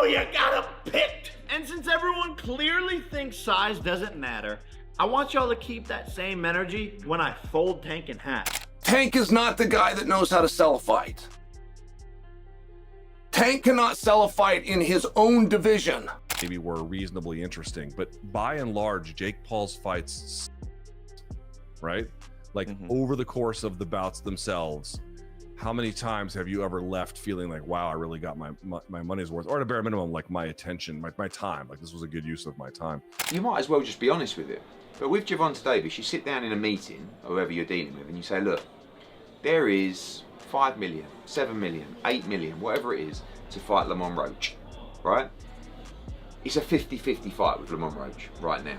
know you got him picked. And since everyone clearly thinks size doesn't matter, I want y'all to keep that same energy when I fold Tank in half. Tank is not the guy that knows how to sell a fight. Tank cannot sell a fight in his own division. Maybe were reasonably interesting, but by and large, Jake Paul's fights, right? Like over the course of the bouts themselves, how many times have you ever left feeling like, wow, I really got my money's worth, or at a bare minimum, like my attention, my time, like this was a good use of my time. You might as well just be honest with it. But with Gervonta Davis, you sit down in a meeting, or whoever you're dealing with, and you say, look, there is 5 million, 7 million, 8 million, whatever it is, to fight Lamont Roach, right? It's a 50-50 fight with Lamont Roach right now.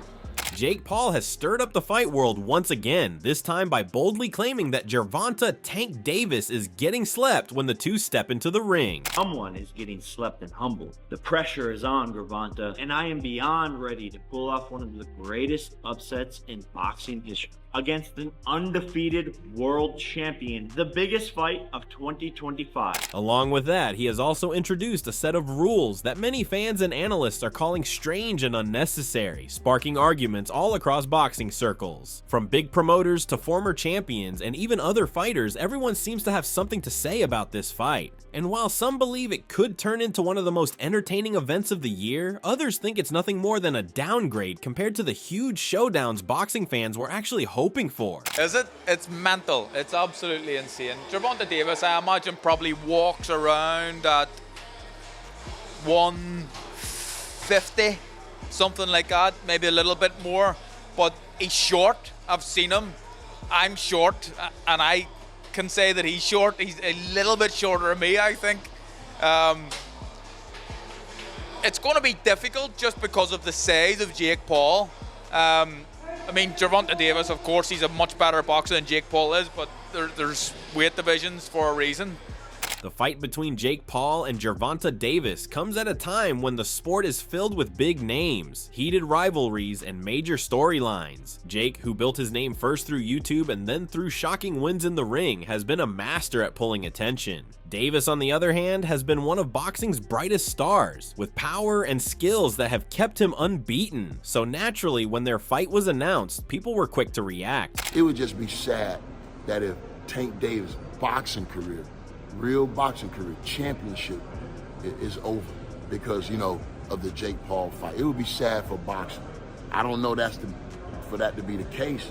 Jake Paul has stirred up the fight world once again, this time by boldly claiming that Gervonta Tank Davis is getting slept when the two step into the ring. Someone is getting slept and humbled. The pressure is on Gervonta, and I am beyond ready to pull off one of the greatest upsets in boxing history against an undefeated world champion, the biggest fight of 2025. Along with that, he has also introduced a set of rules that many fans and analysts are calling strange and unnecessary, sparking arguments all across boxing circles. From big promoters to former champions and even other fighters, everyone seems to have something to say about this fight. And while some believe it could turn into one of the most entertaining events of the year, others think it's nothing more than a downgrade compared to the huge showdowns boxing fans were actually hoping for. Is it? It's mental. It's absolutely insane. Gervonta Davis, I imagine, probably walks around at 150, something like that, maybe a little bit more, but he's short. I've seen him. I'm short, and I can say that he's short. He's a little bit shorter than me, I think. It's going to be difficult just because of the size of Jake Paul. I mean, Gervonta Davis, of course, he's a much better boxer than Jake Paul is, but there's weight divisions for a reason. The fight between Jake Paul and Gervonta Davis comes at a time when the sport is filled with big names, heated rivalries, and major storylines. Jake, who built his name first through YouTube and then through shocking wins in the ring, has been a master at pulling attention. Davis, on the other hand, has been one of boxing's brightest stars, with power and skills that have kept him unbeaten. So naturally, when their fight was announced, people were quick to react. It would just be sad that if Tank Davis' boxing career, real boxing career, championship is over because, you know, of the Jake Paul fight. It would be sad for boxing. I don't know for that to be the case,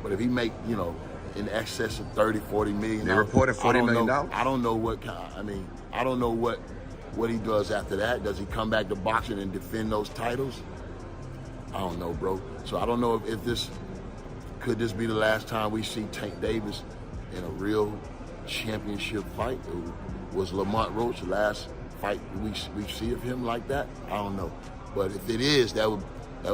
but if he make, you know, in excess of 30, 40 million. They reported $40 million. I don't know what kind, I don't know what he does after that. Does he come back to boxing and defend those titles? I don't know, bro. So I don't know if could this be the last time we see Tank Davis in a real championship fight? Was Lamont Roach the last fight we see of him like that? I don't know. But if it is, that would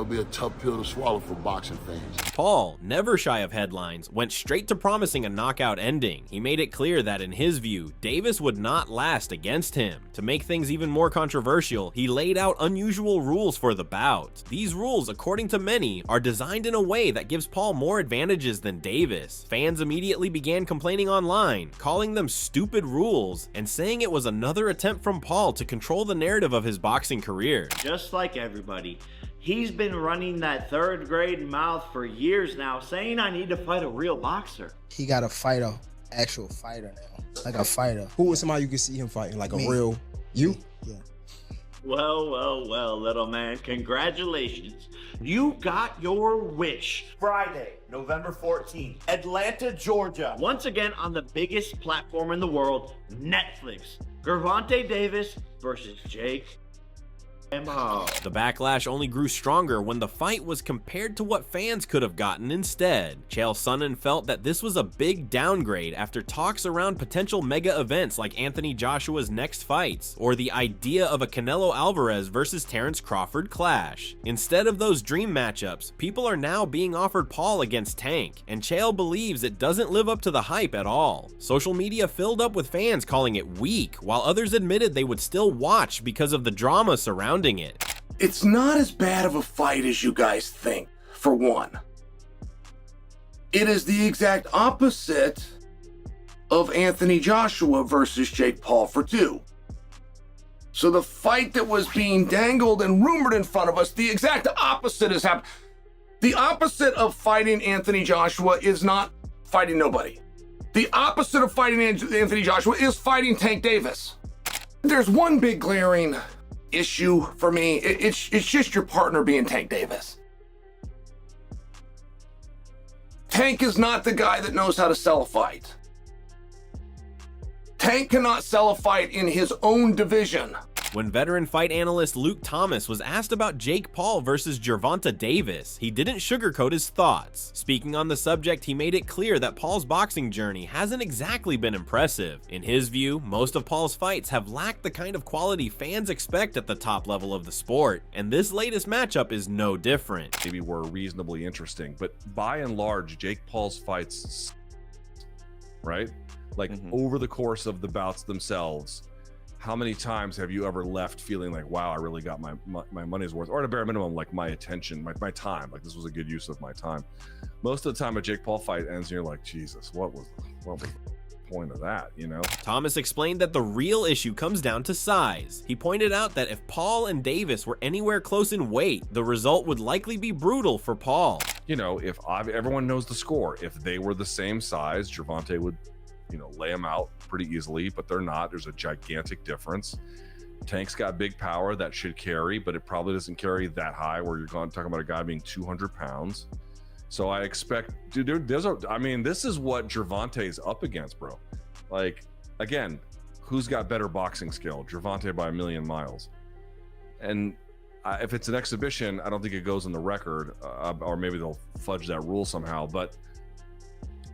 be a tough pill to swallow for boxing fans. Paul, never shy of headlines, went straight to promising a knockout ending. He made it clear that in his view, Davis would not last against him. To make things even more controversial, he laid out unusual rules for the bout. These rules, according to many, are designed in a way that gives Paul more advantages than Davis. Fans immediately began complaining online, calling them stupid rules, and saying it was another attempt from Paul to control the narrative of his boxing career. Just like everybody, he's been running that third grade mouth for years now, saying I need to fight a real boxer. He got to fight a actual fighter now, like a fighter. Who was somebody you could see him fighting, like Me. a real you? Yeah. Well, little man, congratulations. You got your wish. Friday, November 14th, Atlanta, Georgia. Once again on the biggest platform in the world, Netflix. Gervonta Davis versus Jake Paul. The backlash only grew stronger when the fight was compared to what fans could have gotten instead. Chael Sonnen felt that this was a big downgrade after talks around potential mega events like Anthony Joshua's next fights, or the idea of a Canelo Alvarez versus Terence Crawford clash. Instead of those dream matchups, people are now being offered Paul against Tank, and Chael believes it doesn't live up to the hype at all. Social media filled up with fans calling it weak, while others admitted they would still watch because of the drama surrounding it. It's not as bad of a fight as you guys think, for one. It is the exact opposite of Anthony Joshua versus Jake Paul for two. So the fight that was being dangled and rumored in front of us, the exact opposite has happened. The opposite of fighting Anthony Joshua is not fighting nobody. The opposite of fighting Anthony Joshua is fighting Tank Davis. There's one big glaring issue for me. It's just your partner being Tank Davis. Tank is not the guy that knows how to sell a fight. Tank cannot sell a fight in his own division. When veteran fight analyst Luke Thomas was asked about Jake Paul versus Gervonta Davis, he didn't sugarcoat his thoughts. Speaking on the subject, he made it clear that Paul's boxing journey hasn't exactly been impressive. In his view, most of Paul's fights have lacked the kind of quality fans expect at the top level of the sport, and this latest matchup is no different. Maybe were reasonably interesting, but by and large, Jake Paul's fights, right? Like over the course of the bouts themselves, how many times have you ever left feeling like, wow, I really got my money's worth, or at a bare minimum, like my attention, my time, like this was a good use of my time. Most of the time a Jake Paul fight ends and you're like, Jesus, what was the point of that, you know? Thomas explained that the real issue comes down to size. He pointed out that if Paul and Davis were anywhere close in weight, the result would likely be brutal for Paul. You know, if everyone knows the score, if they were the same size, Gervonta would, lay them out pretty easily, but they're not. There's a gigantic difference. Tank's got big power that should carry, but it probably doesn't carry that high where you're talking about a guy being 200 pounds. So I expect, dude, this is what Gervonta's up against, bro. Like, again, who's got better boxing skill? Gervonta by a million miles. And if it's an exhibition, I don't think it goes in the record, or maybe they'll fudge that rule somehow, but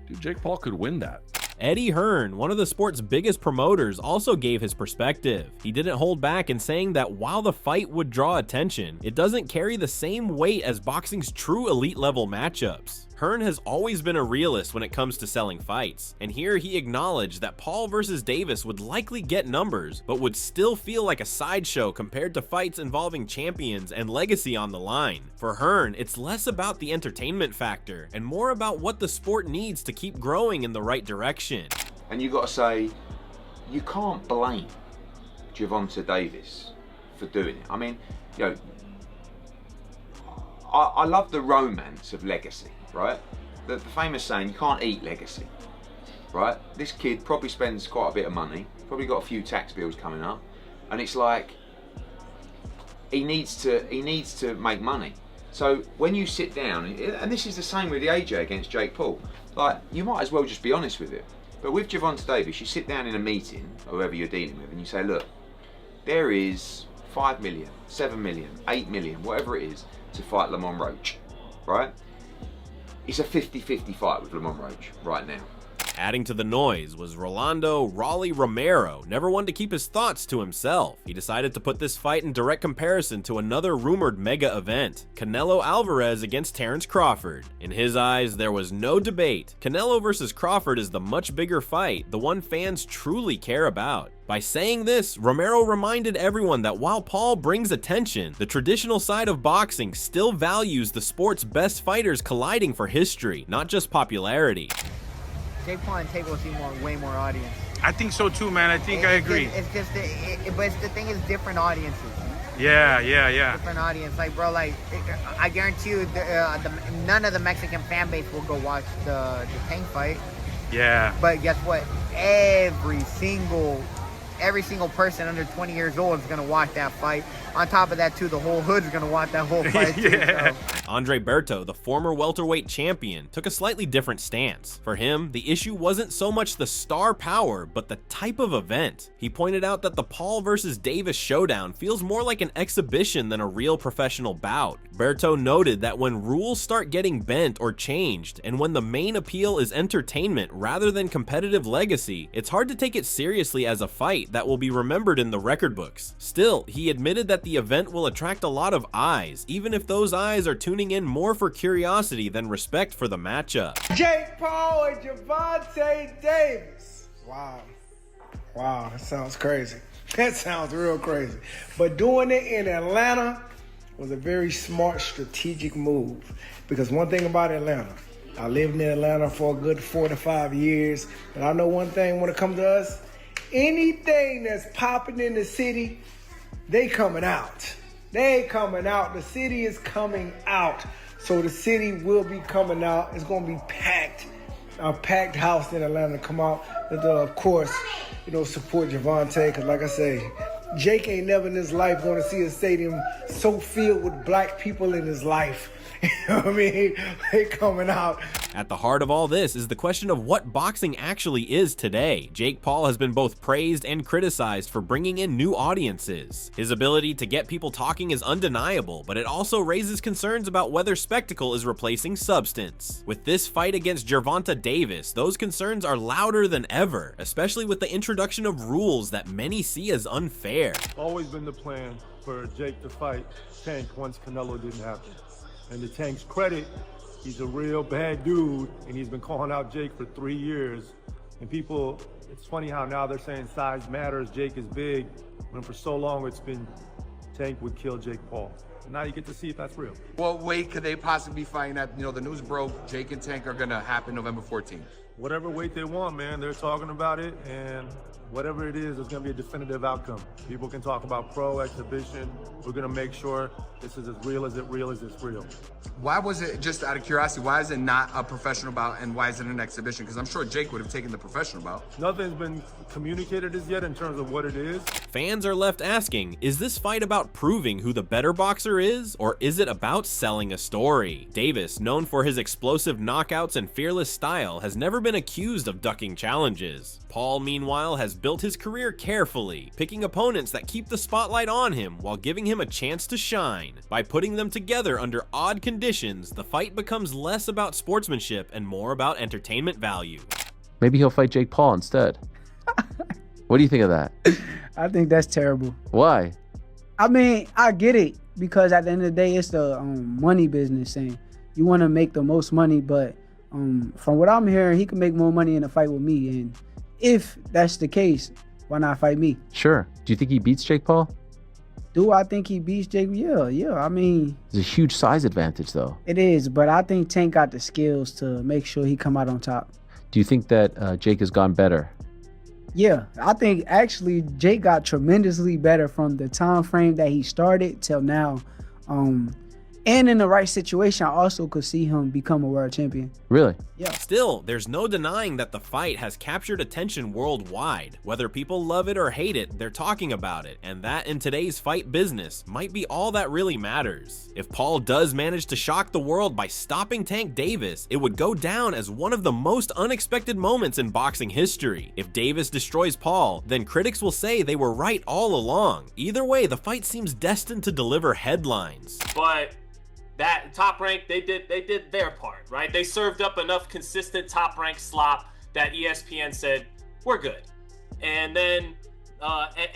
dude, Jake Paul could win that. Eddie Hearn, one of the sport's biggest promoters, also gave his perspective. He didn't hold back in saying that while the fight would draw attention, it doesn't carry the same weight as boxing's true elite level matchups. Hearn has always been a realist when it comes to selling fights, and here he acknowledged that Paul versus Davis would likely get numbers, but would still feel like a sideshow compared to fights involving champions and legacy on the line. For Hearn, it's less about the entertainment factor and more about what the sport needs to keep growing in the right direction. And you got to say, you can't blame Gervonta Davis for doing it. I mean, I love the romance of legacy. Right? The famous saying, you can't eat legacy. Right? This kid probably spends quite a bit of money, probably got a few tax bills coming up, and it's like he needs to make money. So when you sit down, and this is the same with the AJ against Jake Paul, like, you might as well just be honest with it. But with Gervonta Davis, you sit down in a meeting, or whoever you're dealing with, and you say, look, there is 5 million, 7 million, 8 million, whatever it is, to fight Lamont Roach, right? It's a 50-50 fight with Lamont Roach right now. Adding to the noise was Rolando "Raleigh" Romero, never one to keep his thoughts to himself. He decided to put this fight in direct comparison to another rumored mega event, Canelo Alvarez against Terrence Crawford. In his eyes, there was no debate. Canelo versus Crawford is the much bigger fight, the one fans truly care about. By saying this, Romero reminded everyone that while Paul brings attention, the traditional side of boxing still values the sport's best fighters colliding for history, not just popularity. Jake Paul and Tank will see way more audience. I think so too, man. I think I agree. But the thing is, different audiences. Yeah. Different audience, like, bro, like, I guarantee you, none of the Mexican fan base will go watch the Tank fight. Yeah. But guess what? Every single person under 20 years old is gonna watch that fight. On top of that, too, the whole hood's gonna watch that whole fight. Yeah. Too, so. Andre Berto, the former welterweight champion, took a slightly different stance. For him, the issue wasn't so much the star power, but the type of event. He pointed out that the Paul versus Davis showdown feels more like an exhibition than a real professional bout. Berto noted that when rules start getting bent or changed, and when the main appeal is entertainment rather than competitive legacy, it's hard to take it seriously as a fight that will be remembered in the record books. Still, he admitted that the event will attract a lot of eyes, even if those eyes are tuning in more for curiosity than respect for the matchup. Jake Paul and Gervonta Davis. Wow, that sounds crazy. That sounds real crazy. But doing it in Atlanta was a very smart strategic move, because one thing about Atlanta, I lived in Atlanta for a good 4 to 5 years, and I know one thing when it comes to us, anything that's popping in the city, they coming out. They coming out. The city is coming out. So the city will be coming out. It's going to be packed. A packed house in Atlanta to come out. And, of course, support Gervonta. Because like I say, Jake ain't never in his life going to see a stadium so filled with black people in his life. You know what I mean? They coming out. At the heart of all this is the question of what boxing actually is today. Jake Paul has been both praised and criticized for bringing in new audiences. His ability to get people talking is undeniable, but it also raises concerns about whether spectacle is replacing substance. With this fight against Gervonta Davis, those concerns are louder than ever, especially with the introduction of rules that many see as unfair. Always been the plan for Jake to fight Tank once Canelo didn't happen. And to Tank's credit, he's a real bad dude, and he's been calling out Jake for 3 years. And people, it's funny how now they're saying size matters, Jake is big, when for so long it's been Tank would kill Jake Paul. And now you get to see if that's real. What weight could they possibly be fighting at? The news broke, Jake and Tank are gonna happen November 14th. Whatever weight they want, man, they're talking about it, and whatever it is, it's gonna be a definitive outcome. People can talk about pro exhibition. We're gonna make sure this is as real as it's real. Why was it, just out of curiosity, why is it not a professional bout and why is it an exhibition? Because I'm sure Jake would have taken the professional bout. Nothing's been communicated as yet in terms of what it is. Fans are left asking, is this fight about proving who the better boxer is, or is it about selling a story? Davis, known for his explosive knockouts and fearless style, has never been accused of ducking challenges. Paul, meanwhile, has built his career carefully, picking opponents that keep the spotlight on him while giving him a chance to shine. By putting them together under odd conditions, the fight becomes less about sportsmanship and more about entertainment value. Maybe he'll fight Jake Paul instead. What do you think of that? I think that's terrible. Why? I mean, I get it, because at the end of the day, it's the money business, and you want to make the most money, but from what I'm hearing, he can make more money in a fight with me, and if that's the case, why not fight me? Sure. Do you think he beats Jake Paul? Do I think he beats Jake? Yeah. I mean, there's a huge size advantage, though. It is, but I think Tank got the skills to make sure he come out on top. Do you think that Jake has gone better? Yeah, I think actually Jake got tremendously better from the time frame that he started till now. And in the right situation, I also could see him become a world champion. Really? Yeah. Still, there's no denying that the fight has captured attention worldwide. Whether people love it or hate it, they're talking about it, and that in today's fight business might be all that really matters. If Paul does manage to shock the world by stopping Tank Davis, it would go down as one of the most unexpected moments in boxing history. If Davis destroys Paul, then critics will say they were right all along. Either way, the fight seems destined to deliver headlines. But that Top Rank, they did their part, right? They served up enough consistent Top Rank slop that ESPN said, we're good. And then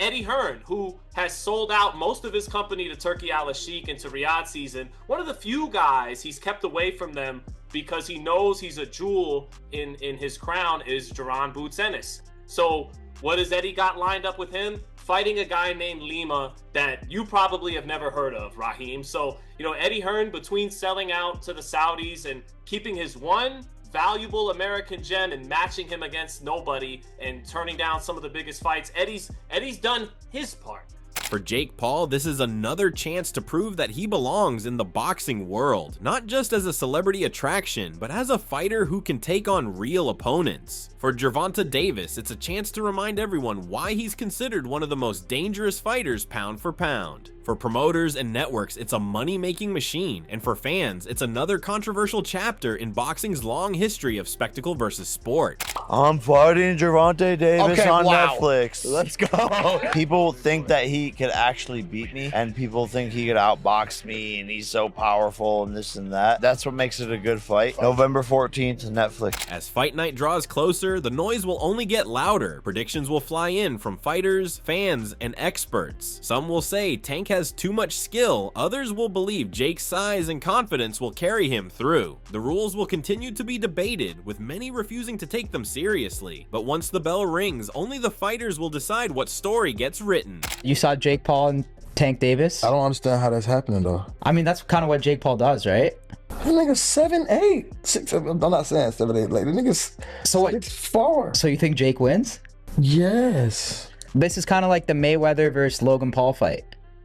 Eddie Hearn, who has sold out most of his company to Turki Al-Sheikh and to Riyadh Season, one of the few guys he's kept away from them because he knows he's a jewel in his crown is Jaron Boots Ennis. So what has Eddie got lined up with him? Fighting a guy named Lima that you probably have never heard of, Raheem. So, Eddie Hearn, between selling out to the Saudis and keeping his one valuable American gem and matching him against nobody and turning down some of the biggest fights, Eddie's done his part. For Jake Paul, this is another chance to prove that he belongs in the boxing world, not just as a celebrity attraction, but as a fighter who can take on real opponents. For Gervonta Davis, it's a chance to remind everyone why he's considered one of the most dangerous fighters pound for pound. For promoters and networks, it's a money-making machine, and for fans, it's another controversial chapter in boxing's long history of spectacle versus sport. I'm fighting Gervonta Davis on Netflix. Let's go. People think that he could actually beat me, and people think he could outbox me, and he's so powerful and this and that. That's what makes it a good fight. November 14th, Netflix. As fight night draws closer, the noise will only get louder. Predictions will fly in from fighters, fans, and experts. Some will say Tank has too much skill, others will believe Jake's size and confidence will carry him through. The rules will continue to be debated, with many refusing to take them seriously. But once the bell rings, only the fighters will decide what story gets written. You saw Jake Paul and Tank Davis? I don't understand how that's happening though. I mean, that's kind of what Jake Paul does, right? The nigga's 7'8". 6, I'm not saying 7'8", like the nigga's 6'4". So you think Jake wins? Yes. This is kind of like the Mayweather versus Logan Paul fight.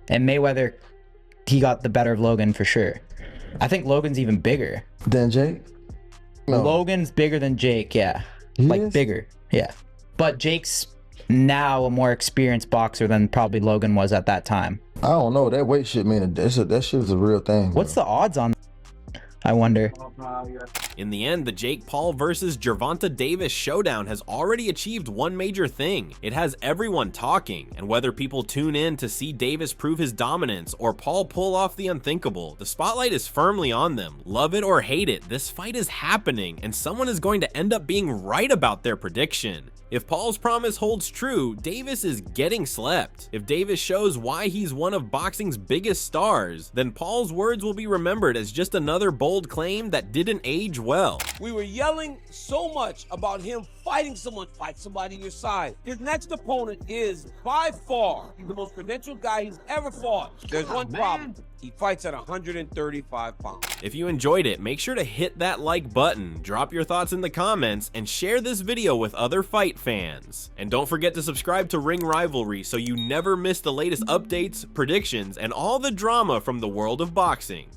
And Mayweather, he got the better of Logan for sure. I think Logan's even bigger. Than Jake? No. Logan's bigger than Jake, yeah. He Like is? bigger, yeah. But Jake's now a more experienced boxer than probably Logan was at that time. I don't know. That weight shit, man, that shit is a real thing. What's the odds on I wonder? In the end, the Jake Paul versus Gervonta Davis showdown has already achieved one major thing. It has everyone talking, and whether people tune in to see Davis prove his dominance or Paul pull off the unthinkable, the spotlight is firmly on them. Love it or hate it, this fight is happening, and someone is going to end up being right about their prediction. If Paul's promise holds true, Davis is getting slept. If Davis shows why he's one of boxing's biggest stars, then Paul's words will be remembered as just another bold claim that didn't age well. We were yelling so much about him fighting someone, fight somebody your size. His next opponent is by far the most credentialed guy he's ever fought. There's one problem. He fights at 135 pounds. If you enjoyed it, make sure to hit that like button, drop your thoughts in the comments, and share this video with other fight fans. And don't forget to subscribe to Ring Rivalry so you never miss the latest updates, predictions, and all the drama from the world of boxing.